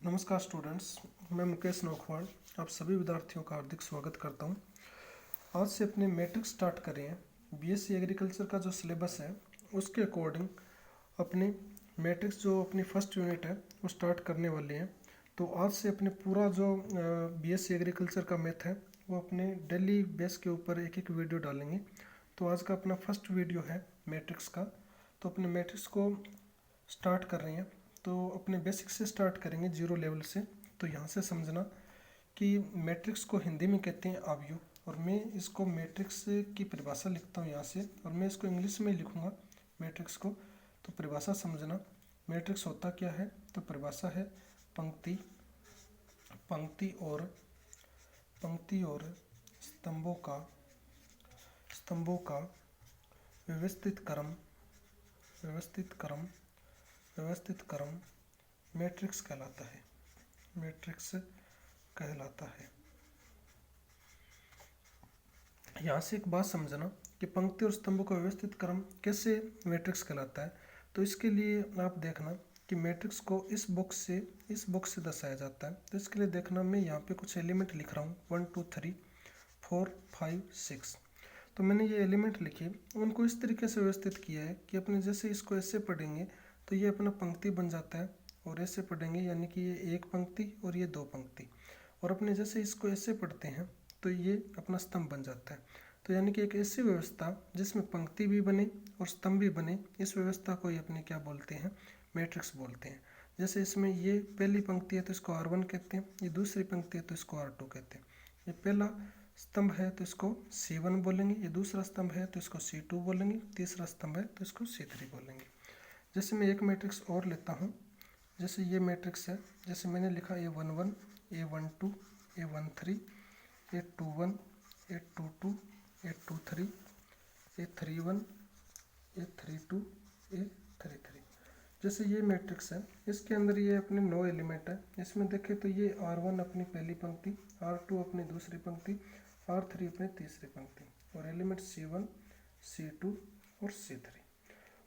नमस्कार स्टूडेंट्स, मैं मुकेश नौखवाड़ आप सभी विद्यार्थियों का हार्दिक स्वागत करता हूं। आज से अपने मैट्रिक्स स्टार्ट कर रहे हैं। बीएससी एग्रीकल्चर का जो सिलेबस है उसके अकॉर्डिंग अपने मैट्रिक्स जो अपनी फर्स्ट यूनिट है वो स्टार्ट करने वाले हैं। तो आज से अपने पूरा जो बीएससी एग्रीकल्चर का मैथ है वो अपने डेली बेस के ऊपर एक एक वीडियो डालेंगे। तो आज का अपना फर्स्ट वीडियो है मैट्रिक्स का। तो अपने मैट्रिक्स को स्टार्ट कर रहे हैं। तो अपने बेसिक से स्टार्ट करेंगे, जीरो लेवल से। तो यहाँ से समझना कि मैट्रिक्स को हिंदी में कहते हैं आव्यूह, और मैं इसको मैट्रिक्स की परिभाषा लिखता हूँ यहाँ से, और मैं इसको इंग्लिश में लिखूँगा मैट्रिक्स को। तो परिभाषा समझना, मैट्रिक्स होता क्या है। तो परिभाषा है पंक्ति पंक्ति और स्तंभों का व्यवस्थित क्रम मैट्रिक्स कहलाता है। यहाँ से एक बात समझना कि पंक्ति और स्तंभों का व्यवस्थित क्रम कैसे मैट्रिक्स कहलाता है। तो इसके लिए आप देखना कि मैट्रिक्स को इस बॉक्स से दर्शाया जाता है। तो इसके लिए देखना, मैं यहाँ पे कुछ एलिमेंट लिख रहा हूँ 1 2 3 4 5 6। तो मैंने ये एलिमेंट लिखे, उनको इस तरीके से व्यवस्थित किया है कि अपने जैसे इसको ऐसे पढ़ेंगे तो ये अपना पंक्ति बन जाता है, और ऐसे पढ़ेंगे यानी कि ये एक पंक्ति और ये दो पंक्ति, और अपने जैसे इसको ऐसे पढ़ते हैं तो ये अपना स्तंभ बन जाता है। तो यानी कि एक ऐसी व्यवस्था जिसमें पंक्ति भी बने और स्तंभ भी बने, इस व्यवस्था को ये अपने क्या बोलते हैं, मैट्रिक्स बोलते हैं। जैसे इसमें ये पहली पंक्ति है तो इसको R1 कहते हैं, ये दूसरी पंक्ति है तो इसको R2 कहते हैं। ये पहला स्तंभ है तो इसको C1 बोलेंगे, ये दूसरा स्तंभ है तो इसको C2 बोलेंगे, तीसरा स्तंभ है तो इसको C3 बोलेंगे। जैसे मैं एक मैट्रिक्स और लेता हूँ, जैसे ये मैट्रिक्स है, जैसे मैंने लिखा A11 A12 A13 A21 A22 A23 A31 A32 A33। जैसे ये मैट्रिक्स है, इसके अंदर ये अपने 9 एलिमेंट है। इसमें देखें तो ये R1 अपनी पहली पंक्ति, R2 अपनी दूसरी पंक्ति, R3 अपनी तीसरी पंक्ति, और एलिमेंट C1 C2 और C3।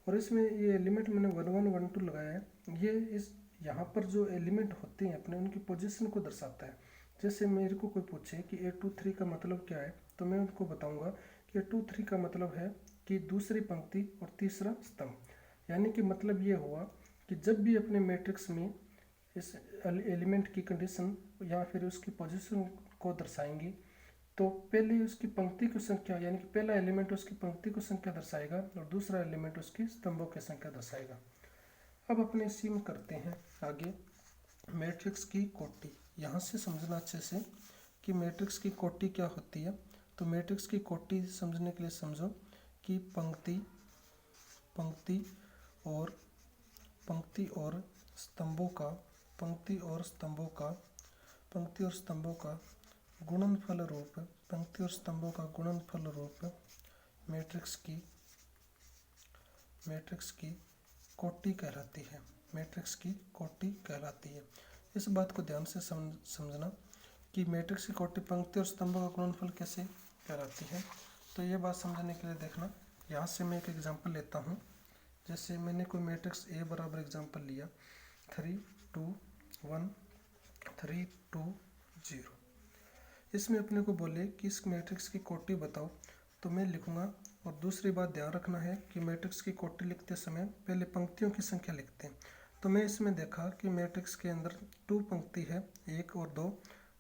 और इसमें ये एलिमेंट मैंने 1 1 1 2 लगाया है, ये इस यहाँ पर जो एलिमेंट होते हैं अपने उनकी पोजीशन को दर्शाता है। जैसे मेरे को कोई पूछे कि A23 का मतलब क्या है, तो मैं उनको बताऊंगा कि A23 का मतलब है कि दूसरी पंक्ति और तीसरा स्तंभ। यानी कि मतलब ये हुआ कि जब भी अपने मैट्रिक्स में इस एलिमेंट की कंडीशन या फिर उसकी पोजीशन को दर्शाएंगे, तो पहले उसकी पंक्ति की संख्या यानी कि पहला एलिमेंट उसकी पंक्ति की संख्या दर्शाएगा और दूसरा एलिमेंट उसकी स्तंभों की संख्या दर्शाएगा। अब अपने इसी में करते हैं आगे मैट्रिक्स की कोटि। यहाँ से समझना अच्छे से कि मैट्रिक्स की कोटि क्या होती है। तो मैट्रिक्स की कोटि समझने के लिए समझो कि पंक्ति और स्तंभों का गुणनफल रूप मैट्रिक्स की कोटि कहलाती है। इस बात को ध्यान से समझना कि मैट्रिक्स की कोटि पंक्ति और स्तंभों का गुणनफल कैसे कहलाती है। तो ये बात समझने के लिए देखना, यहाँ से मैं एक एग्जांपल लेता हूँ। जैसे मैंने कोई मैट्रिक्स A बराबर एग्जांपल लिया 3 2 1 3 2 0। इसमें अपने को बोले कि इस मैट्रिक्स की कोटि बताओ, तो मैं लिखूंगा। और दूसरी बात ध्यान रखना है कि मैट्रिक्स की कोटि लिखते समय पहले पंक्तियों की संख्या लिखते हैं। तो मैं इसमें देखा कि मैट्रिक्स के अंदर 2 पंक्ति है, 1 और 2,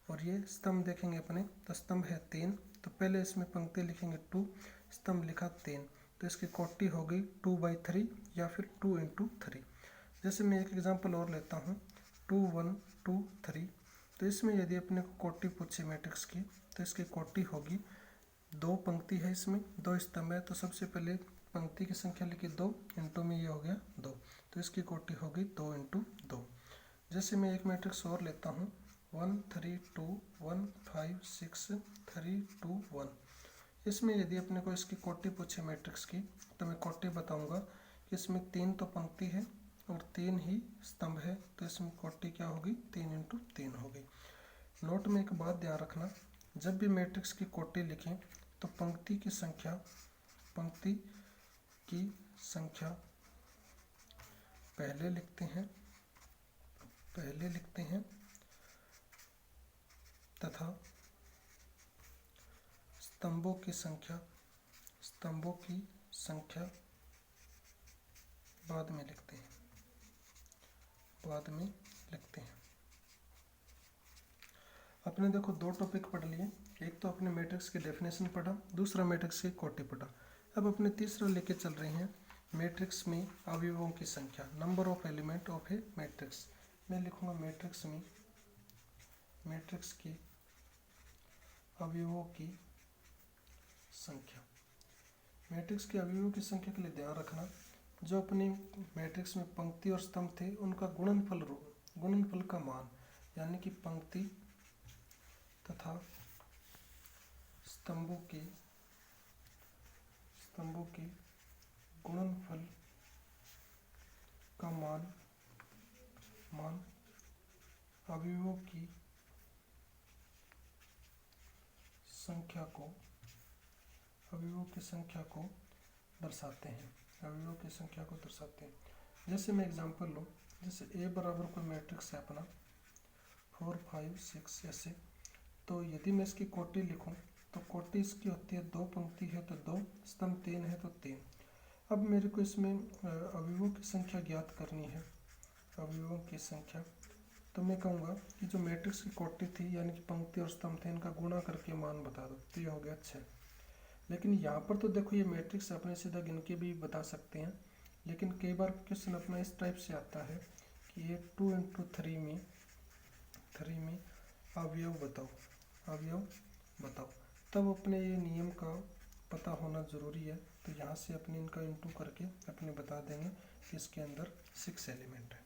और ये स्तंभ देखेंगे अपने तो स्तंभ है 3। तो पहले इसमें पंक्ति लिखेंगे 2, स्तंभ लिखा 3, तो इसकी कोटि हो गई 2/3 या फिर 2 × 3। जैसे मैं एक एग्जांपल और लेता हूँ 2 1 2 3। तो इसमें यदि अपने को कोटि पूछे मैट्रिक्स की, तो इसकी कोटि होगी, 2 पंक्ति है, इसमें 2 स्तंभ है, तो सबसे पहले पंक्ति की संख्या लिखी 2 इंटू में ये हो गया 2, तो इसकी कोटि होगी 2 × 2। जैसे मैं एक मैट्रिक्स और लेता हूँ 1 3 2 1 5 6 3 2 1। इसमें यदि अपने को इसकी कोटि पूछे मैट्रिक्स की, तो मैं कोटि बताऊंगा कि इसमें 3 तो पंक्ति है और 3 ही स्तंभ है, तो इसमें कोटि क्या होगी, 3 × 3 होगी। नोट में एक बात ध्यान रखना, जब भी मैट्रिक्स की कोटि लिखें तो पंक्ति की संख्या पहले लिखते हैं, पहले लिखते हैं तथा स्तंभों की संख्या बाद में लिखते हैं। अपने देखो दो टॉपिक पढ़ लिए, एक तो अपने मैट्रिक्स की डेफिनेशन पढ़ा, दूसरा मैट्रिक्स की कोटि पढ़ा। अब अपने तीसरा लेके चल रहे हैं मैट्रिक्स में अवयवों की संख्या, number of element of A matrix. मैं लिखूंगा मैट्रिक्स में मैट्रिक्स के अवयवों की संख्या। मैट्रिक्स के अवयवों की संख्या के लिए ध्यान रखना, जो अपने मैट्रिक्स में पंक्ति और स्तंभ थे उनका गुणनफल का मान, यानी कि पंक्ति तथा स्तंभों के गुणनफल का मान अवयवों की संख्या को दर्शाते हैं। जैसे मैं एग्जांपल लूँ, जैसे A बराबर कोई मैट्रिक्स है अपना 4 5 6 ऐसे, तो यदि मैं इसकी कोटि लिखूं तो कोटि इसकी होती है 2 पंक्ति है तो 2, स्तंभ 3 है तो 3। अब मेरे को इसमें अवयवों की संख्या ज्ञात करनी है, तो मैं कहूँगा कि जो मैट्रिक्स की कोटि थी यानी कि पंक्ति और स्तंभ थे, इनका गुणा करके मान बता दो, तो ये हो गया 6। लेकिन यहाँ पर तो देखो ये मैट्रिक्स अपने सीधा गिन के भी बता सकते हैं, लेकिन कई बार क्वेश्चन अपना इस टाइप से आता है कि ये 2 × 3 में अवयव बताओ, तब अपने ये नियम का पता होना ज़रूरी है। तो यहाँ से अपने इनका इंटू करके अपने बता देंगे कि इसके अंदर 6 एलिमेंट है।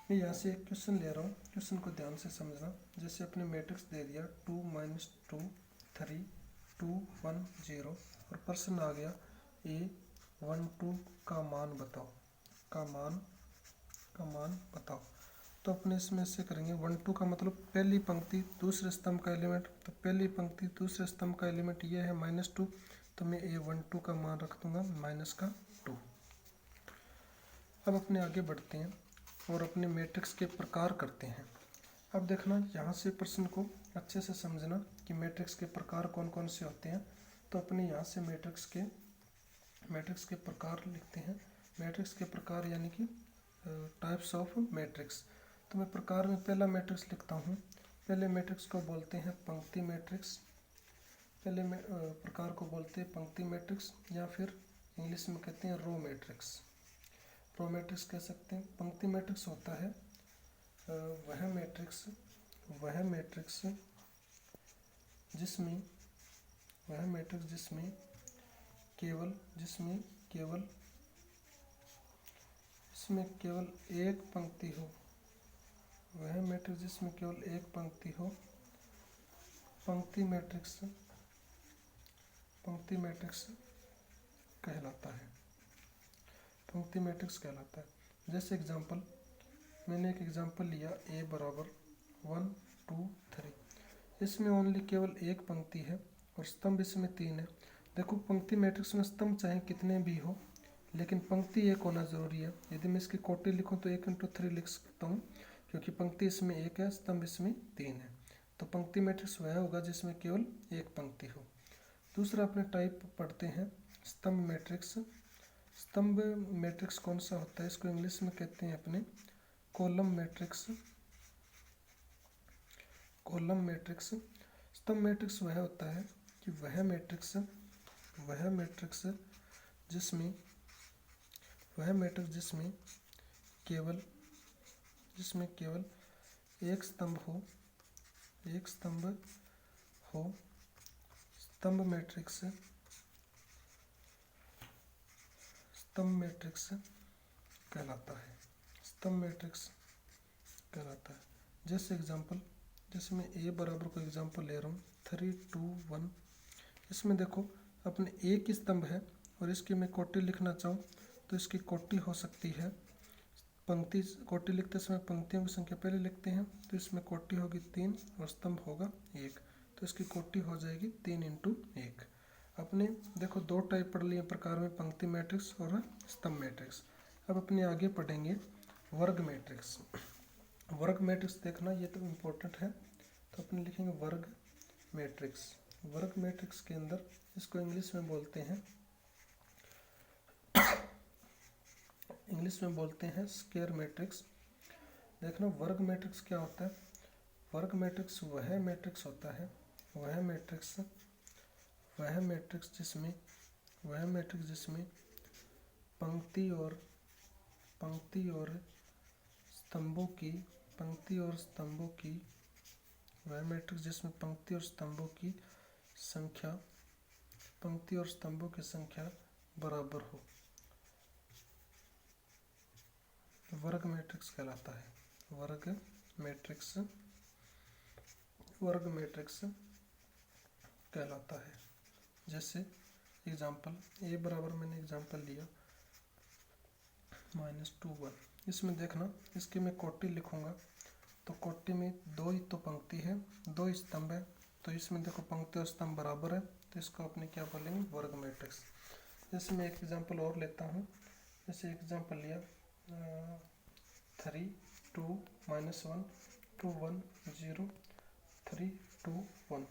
मैं यहाँ से एक क्वेश्चन ले रहा हूँ, क्वेश्चन को ध्यान से समझना। जैसे अपने मैट्रिक्स दे दिया 2 - 2 3 2 1 0 और प्रश्न आ गया A12 का मान बताओ। तो अपने इसमें से करेंगे 1 2 का मतलब पहली पंक्ति दूसरे स्तंभ का एलिमेंट, तो पहली पंक्ति दूसरे स्तंभ का एलिमेंट ये है -2, तो मैं A12 का मान रख दूंगा -2। अब अपने आगे बढ़ते हैं और अपने मैट्रिक्स के प्रकार करते हैं। अब देखना यहाँ से प्रश्न को अच्छे से समझना कि मैट्रिक्स के प्रकार कौन कौन से होते हैं। तो अपने यहाँ से मैट्रिक्स के प्रकार लिखते हैं। मैट्रिक्स के प्रकार यानी कि टाइप्स ऑफ मैट्रिक्स। तो मैं प्रकार में पहला मैट्रिक्स लिखता हूँ। पहले मैट्रिक्स को बोलते हैं पंक्ति मैट्रिक्स, प्रकार को बोलते हैं पंक्ति मैट्रिक्स, या फिर इंग्लिश में कहते हैं रो मैट्रिक्स कह सकते हैं। पंक्ति मैट्रिक्स होता है वह मैट्रिक्स जिसमें केवल एक पंक्ति हो, पंक्ति मैट्रिक्स कहलाता है। जैसे एग्जांपल, मैंने एक एग्जांपल लिया A बराबर 1 2 3, इसमें ओनली केवल एक पंक्ति है और स्तंभ इसमें 3 है। देखो पंक्ति मैट्रिक्स में स्तंभ चाहे कितने भी हो, लेकिन पंक्ति एक होना ज़रूरी है। यदि मैं इसकी कोटि लिखूं तो 1 × 3 लिख सकता हूं, क्योंकि पंक्ति इसमें एक है, स्तंभ इसमें 3 है। तो पंक्ति मैट्रिक्स वह होगा जिसमें केवल एक पंक्ति हो। दूसरा अपने टाइप पढ़ते हैं स्तंभ मैट्रिक्स। स्तंभ मैट्रिक्स कौन सा होता है, इसको इंग्लिश में कहते हैं अपने कॉलम मैट्रिक्स। स्तंभ मैट्रिक्स वह होता है कि वह मैट्रिक्स जिसमें केवल एक स्तंभ हो। स्तंभ मैट्रिक्स कहलाता है। जैसे एग्जांपल, जैसे मैं A बराबर को एग्जांपल ले रहा हूँ 3 2 1, इसमें देखो अपने एक ही स्तंभ है और इसकी मैं कोटि लिखना चाहूँ तो इसकी कोटि हो सकती है पंक्ति। कोटि लिखते समय पंक्तियों की संख्या पहले लिखते हैं, तो इसमें कोटि होगी 3 और स्तंभ होगा 1, तो इसकी कोटि हो जाएगी 3 × 1। अपने देखो दो टाइप पढ़ लिए प्रकार में, पंक्ति मैट्रिक्स और स्तंभ मैट्रिक्स। अब अपने आगे पढ़ेंगे वर्ग मैट्रिक्स। वर्ग मैट्रिक्स देखना, ये तो इम्पोर्टेंट है। तो अपन लिखेंगे वर्ग मैट्रिक्स। वर्ग मैट्रिक्स के अंदर इसको इंग्लिश में बोलते हैं स्क्वायर मैट्रिक्स। देखना वर्ग मैट्रिक्स क्या होता है। वर्ग मैट्रिक्स वह मैट्रिक्स होता है, वह मैट्रिक्स जिसमें पंक्ति और स्तंभों की वह मैट्रिक्स जिसमें पंक्ति और स्तंभों की संख्या बराबर हो, वर्ग मैट्रिक्स कहलाता है। वर्ग मैट्रिक्स कहलाता है। जैसे एग्जाम्पल ए बराबर, मैंने एग्जाम्पल लिया -2 1। इसमें देखना, इसकी मैं कोटि लिखूंगा तो कोटि में 2 ही तो पंक्ति है, 2 स्तंभ है, तो इसमें देखो पंक्ति और स्तंभ बराबर है, तो इसको अपने क्या बोलेंगे, वर्ग मैट्रिक्स। जैसे मैं एक एग्जाम्पल और लेता हूँ। जैसे एग्जाम्पल लिया 3 2 -1 2 1 0 3 2 1।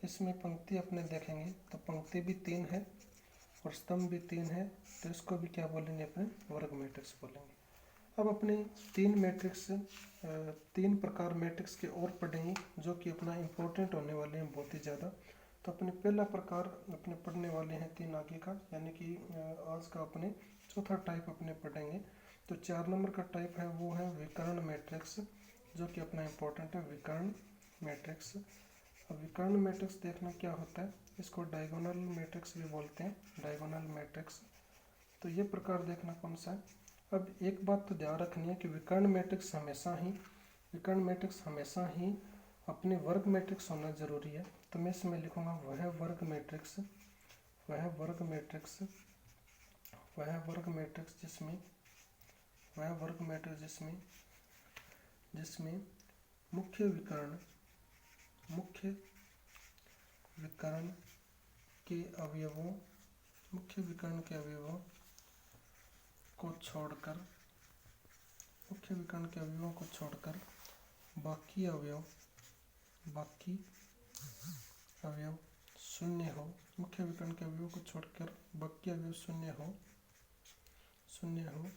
इसमें पंक्ति अपने देखेंगे तो पंक्ति भी 3 है और स्तंभ भी 3 है, तो इसको भी क्या बोलेंगे, अपने वर्ग मैट्रिक्स बोलेंगे। अब अपने 3 प्रकार मैट्रिक्स के और पढ़ेंगे जो कि अपना इम्पोर्टेंट होने वाले हैं बहुत ही ज़्यादा। तो अपने पहला प्रकार अपने पढ़ने वाले हैं 3 आगे का, यानी कि आज का अपने चौथा टाइप अपने पढ़ेंगे। तो 4 नंबर का टाइप है वो है विकर्ण मैट्रिक्स, जो कि अपना इम्पोर्टेंट है, विकर्ण मैट्रिक्स। अब विकर्ण मैट्रिक्स देखना क्या होता है, इसको डायगोनल मैट्रिक्स भी बोलते हैं, डायगोनल मैट्रिक्स। तो ये प्रकार देखना कौन सा है। अब एक बात तो ध्यान रखनी है कि विकर्ण मैट्रिक्स हमेशा ही अपने वर्ग मैट्रिक्स होना जरूरी है। तो मैं इसमें लिखूंगा वह वर्ग मैट्रिक्स जिसमें मुख्य विकर्ण के अवयवों को छोड़कर बाकी अवयव शून्य हो, मुख्य विकर्ण के अवयवों को छोड़कर बाकी अवयव शून्य हो,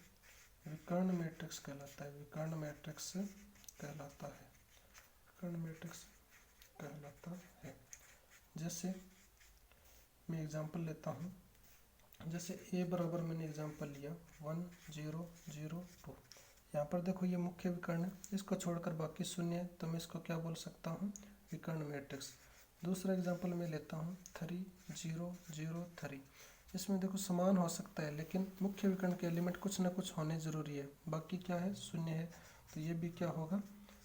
विकर्ण मैट्रिक्स कहलाता है। जैसे मैं एग्जांपल लेता हूँ। जैसे ए बराबर, मैंने एग्जांपल लिया 1 0 0 2। यहाँ पर देखो ये मुख्य विकर्ण है, इसको छोड़कर बाकी शून्य है, तो मैं इसको क्या बोल सकता हूँ, विकर्ण मैट्रिक्स। दूसरा एग्जांपल मैं लेता हूँ 3 0 0 3। इसमें देखो समान हो सकता है, लेकिन मुख्य विकर्ण के एलिमेंट कुछ ना कुछ होने जरूरी है, बाकी क्या है, शून्य है, तो ये भी क्या होगा,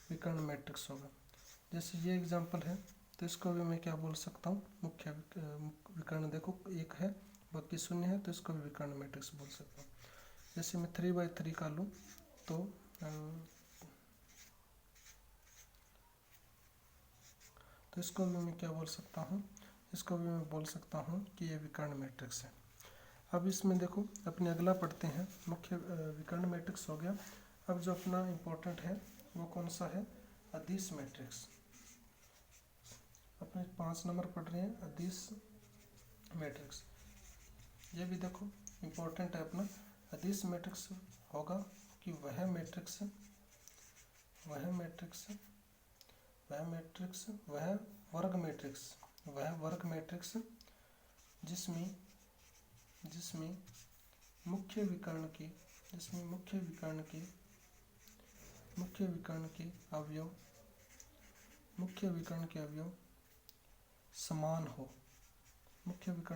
विकर्ण मैट्रिक्स होगा। जैसे ये एग्जाम्पल है, तो इसको भी मैं क्या बोल सकता हूँ, मुख्य विकर्ण देखो एक है, बाकी शून्य है, तो इसको भी विकर्ण मैट्रिक्स बोल सकता हूँ। जैसे मैं 3/3 का लूँ तो इसको भी मैं क्या बोल सकता हूँ, इसको भी मैं बोल सकता हूँ कि ये विकर्ण मैट्रिक्स है। अब इसमें देखो अपने अगला पढ़ते हैं, मुख्य विकर्ण मैट्रिक्स हो गया। अब जो अपना इम्पोर्टेंट है वो कौन सा है, अदिश मैट्रिक्स। अपने 5 नंबर पढ़ रहे हैं, अदिश मैट्रिक्स। ये भी देखो इम्पोर्टेंट है अपना। अदिश मैट्रिक्स होगा कि वह वर्ग मैट्रिक्स जिसमें मुख्य विकर्ण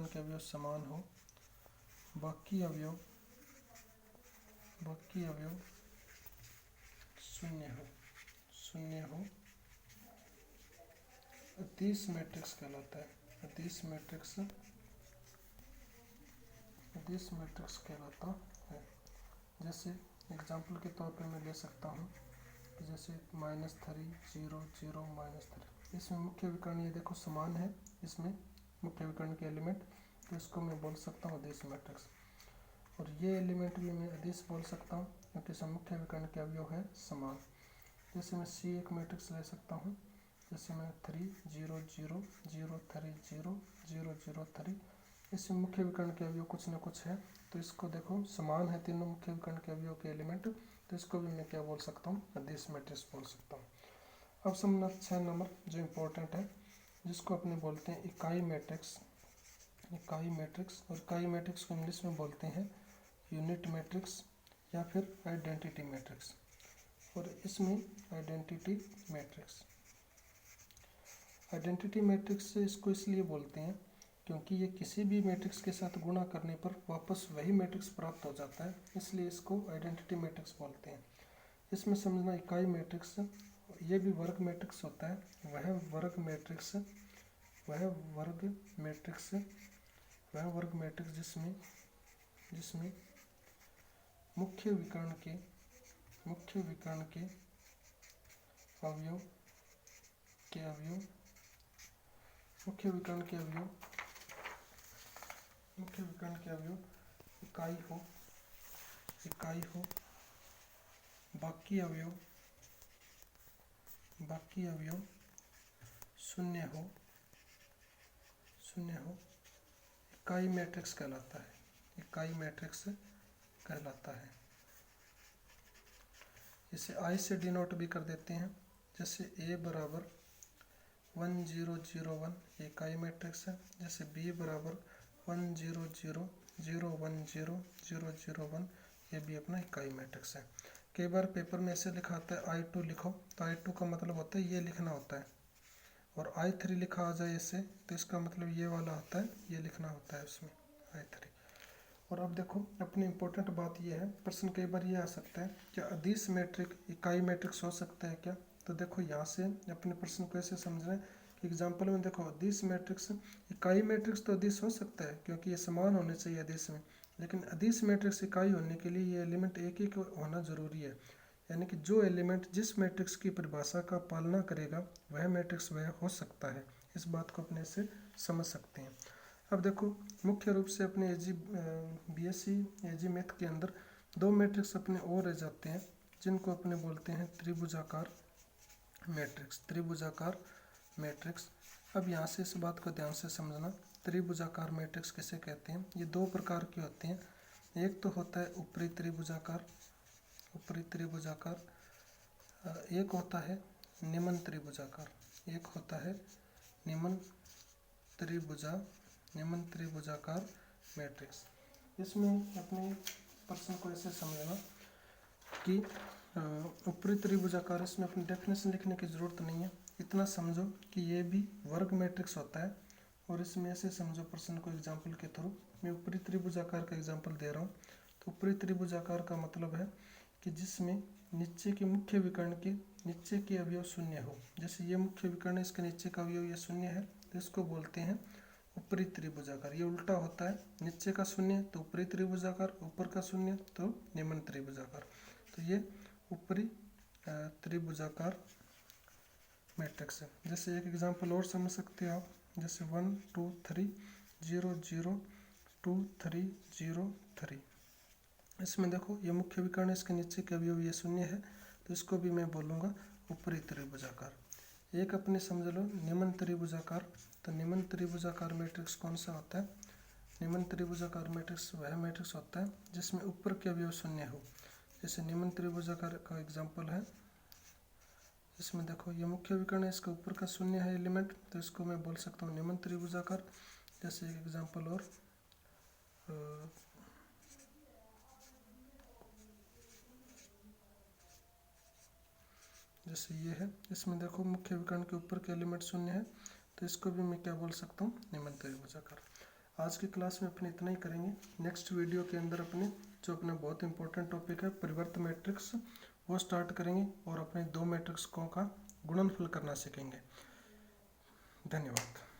के अवयव समान हो, बाकी अवयव शून्य हो, अदिश मैट्रिक्स कहलाता है। अदिश मैट्रिक्स कहलाता है। जैसे एग्जाम्पल के तौर पे मैं ले सकता हूँ, जैसे -3 0 0 -3। इसमें मुख्य विकर्ण ये देखो समान है, इसमें मुख्य विकर्ण के एलिमेंट, तो इसको मैं बोल सकता हूँ अदिश मैट्रिक्स। और ये एलिमेंट भी मैं अदिश बोल सकता हूँ क्योंकि सब मुख्य विकर्ण के अवयव है समान। जैसे मैं सी एक मैट्रिक्स ले सकता हूँ, जैसे मैं 3 0 0 0 3 0 0 0 3। इसमें मुख्य विकर्ण के अवयव कुछ न कुछ है, तो इसको देखो समान है तीनों मुख्य विकर्ण के अवयव के एलिमेंट, तो इसको भी मैं क्या बोल सकता हूँ, अदिश मैट्रिक्स बोल सकता हूँ। अब समझना 6 नंबर जो इम्पोर्टेंट है, जिसको अपने बोलते हैं इकाई मैट्रिक्स। इकाई मैट्रिक्स, और इकाई मैट्रिक्स को इंग्लिश में बोलते हैं यूनिट मैट्रिक्स या फिर आइडेंटिटी मैट्रिक्स। और इसमें आइडेंटिटी मैट्रिक्स, आइडेंटिटी मैट्रिक्स से इसको इसलिए बोलते हैं क्योंकि ये किसी भी मैट्रिक्स के साथ गुणा करने पर वापस वही मैट्रिक्स प्राप्त हो जाता है, इसलिए इसको आइडेंटिटी मैट्रिक्स बोलते हैं। इसमें समझना इकाई मैट्रिक्स, ये भी वर्ग मैट्रिक्स होता है, वह वर्ग मैट्रिक्स जिसमें मुख्य विकर्ण के अवयव इकाई हो, बाकी अवयव शून्य हो, इकाई मैट्रिक्स कहलाता है। इसे I से डिनोट भी कर देते हैं, जैसे A बराबर 1 0 0 1 ये इकाई मैट्रिक्स है, जैसे B बराबर 1 0 0 0 1 0 0 0 1 ये भी अपना इकाई मैट्रिक्स है। कई बार पेपर में ऐसे लिखा आता है I2 लिखो, तो I2 का मतलब होता है ये लिखना होता है, और I3 लिखा आ जाए इससे तो इसका मतलब ये वाला होता है, ये लिखना होता है उसमें I3। और अब देखो अपनी इम्पोर्टेंट बात ये है, प्रश्न कई बार ये आ सकता है क्या अदिश मैट्रिक इकाई मैट्रिक्स हो सकता है क्या। तो देखो यहाँ से अपने प्रश्न को ऐसे समझ रहे हैं कि एग्जाम्पल में देखो अदिश मैट्रिक्स, इकाई मैट्रिक्स तो अदिश हो सकता है क्योंकि ये समान होने चाहिए अदिश में, लेकिन अदिश मैट्रिक्स इकाई होने के लिए ये एलिमेंट एक ही होना जरूरी है, यानी कि जो एलिमेंट जिस मैट्रिक्स की परिभाषा का पालना करेगा वह मैट्रिक्स वह हो सकता है। इस बात को अपने से समझ सकते हैं। अब देखो मुख्य रूप से अपने BSc AG मैथ के अंदर दो मैट्रिक्स अपने और रह जाते हैं, जिनको अपने बोलते हैं त्रिभुजाकार मैट्रिक्स। अब यहाँ से इस बात को ध्यान से समझना, त्रिभुजाकार मैट्रिक्स किसे कहते हैं। ये दो प्रकार के होते हैं, एक तो होता है ऊपरी त्रिभुजाकार, एक होता है निम्न त्रिभुजाकार मैट्रिक्स। इसमें अपने प्रश्न को ऐसे समझना कि ऊपरी त्रिभुजाकार, इसमें अपनी डेफिनेशन लिखने की ज़रूरत नहीं है, इतना समझो कि ये भी वर्ग मैट्रिक्स होता है। और इसमें ऐसे समझो प्रश्न को एग्जाम्पल के थ्रू, मैं ऊपरी त्रिभुजाकार का एग्जाम्पल दे रहा हूँ। तो ऊपरी त्रिभुजाकार का मतलब है कि जिसमें नीचे के मुख्य विकर्ण के नीचे के अवयव शून्य हो, जैसे ये मुख्य विकर्ण है, इसके नीचे का अवयव ये शून्य है, तो इसको बोलते हैं ऊपरी त्रिभुजाकार। ये उल्टा होता है, नीचे का शून्य तो ऊपरी त्रिभुजाकार, ऊपर का शून्य तो निम्न त्रिभुजाकार। तो ये ऊपरी त्रिभुजाकार मैट्रिक्स है। जैसे एक एग्जांपल और समझ सकते हो आप, जैसे 1 2 3 0 0 2 3 0 3। इसमें देखो ये मुख्य विकर्ण है, इसके नीचे के अवयव ये शून्य है, तो इसको भी मैं बोलूँगा ऊपरी त्रिभुजाकार। एक अपने समझ लो निम्न त्रिभुजाकार। तो निम्न त्रिभुजाकार मैट्रिक्स कौन सा होता है। निम्न त्रिभुजाकार मैट्रिक्स वह मैट्रिक्स होता है जिसमें ऊपर के अवयव शून्य हो। जैसे निम्न त्रिभुजाकार का एग्जांपल है, इसमें देखो ये मुख्य विकर्ण है, इसका ऊपर का शून्य है एलिमेंट, तो इसको मैं बोल सकता हूँ निम्न त्रिभुजाकार। जैसे एक एग्जांपल और, जैसे ये है, इसमें देखो मुख्य विकर्ण के ऊपर के एलिमेंट शून्य है, तो इसको भी मैं क्या बोल सकता हूँ, निम्न त्रिभुजाकार। आज की क्लास में अपने इतना ही करेंगे। नेक्स्ट वीडियो के अंदर अपने जो अपना बहुत इंपॉर्टेंट टॉपिक है परिवर्त मैट्रिक्स, वो स्टार्ट करेंगे और अपने दो मैट्रिक्सों का गुणनफल करना सीखेंगे। धन्यवाद।